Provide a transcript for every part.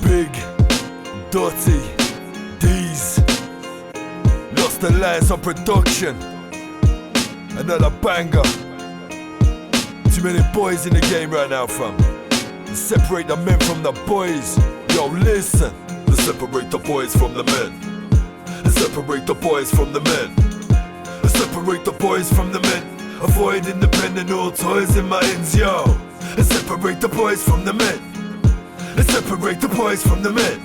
Big Dutty Deeze, Lost the Lines on production. Another banger. Too many boys in the game right now, fam. Let's separate the men from the boys. Yo, listen. Let's separate the boys from the men. Let's separate the boys from the men. Let's separate the boys from the men. Avoid independent all toys in my ends, yo. Let's separate the boys from the men. Let's separate the boys from the men.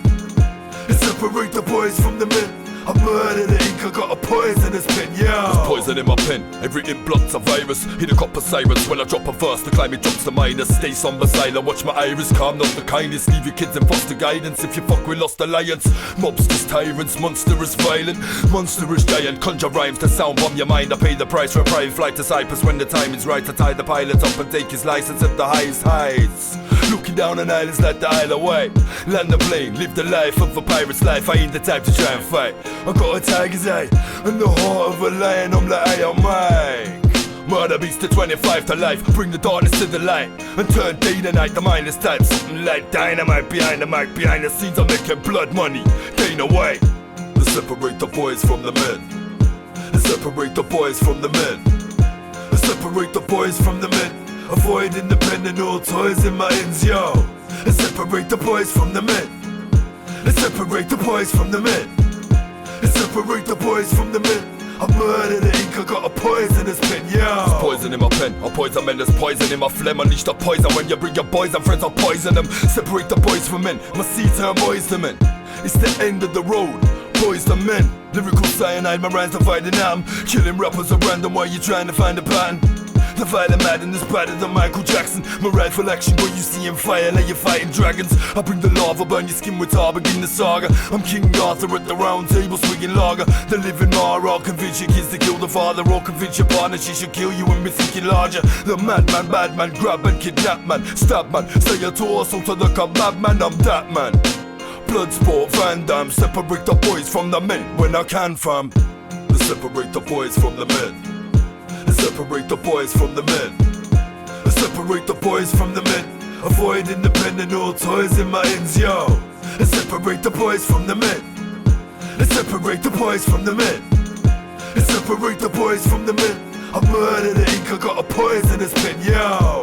Let's separate the boys from the men. I murdered the ink, I got a poisonous pen, yo. There's poison in my pen, every ink blood's a virus. Hit a copper sirens when I drop a verse. The climate drops to minus. Stay somber silent, watch my iris calm, not the kindest. Leave your kids in foster guidance if you fuck with lost alliance. Mobsters, tyrants, monstrous violent, monstrous giant. Conjure rhymes to sound bomb your mind. I pay the price for a private flight to Cyprus when the time is right to tie the pilot up and take his license at the highest heights. Looking down on islands like the Isle of Wight. Land the plane, live the life of a pirate's life. I ain't the type to try and fight. I got a tiger's eye and the heart of a lion. I'm like, hey, I'm Mike. Murder beats to 25 to life. Bring the darkness to the light and turn day to night. The mindless type, something like dynamite behind the mic. Behind the scenes I'm making blood money, gain away. Let's separate the boys from the men. Let's separate the boys from the men. Let's separate the boys from the men. Avoid independent all toys in my ends, yo. Let's separate the boys from the men. Let's separate the boys from the men. Let's separate the boys from the men. I murdered the ink, I got a poisonous pen, yo. There's poison in my pen, I poison men, there's poison in my phlegm. Unleash the poison when you bring your boys and friends, I'll poison them. Separate the boys from men, my seed turn boys to men. It's the end of the road, boys to men. Lyrical cyanide, my rhymes dividing atom. Killing rappers at random while you trying to find a pattern. The violent madness better than Michael Jackson. My rifle action, what you see in fire like you're fighting dragons. I bring the lava, burn your skin with tar, begin the saga. I'm King Arthur at the round table, swinging lager. The living mar, I'll convince your kids to kill the father, or convince your partner she should kill you and be thinking larger. The madman, bad man, grab and kidnap man, stab man, say a torso to the kebab man, I'm that man. Bloodsport, Van Damme, separate the boys from the men when I can, fam. Let's separate the boys from the men. Let's separate the boys from the men. Let's separate the boys from the men. Avoid independent all toys in my ends, yo. Let's separate the boys from the men. Let's separate the boys from the men. Let's separate the boys from the men. I murdered the ink, I got a poisonous pen, yo.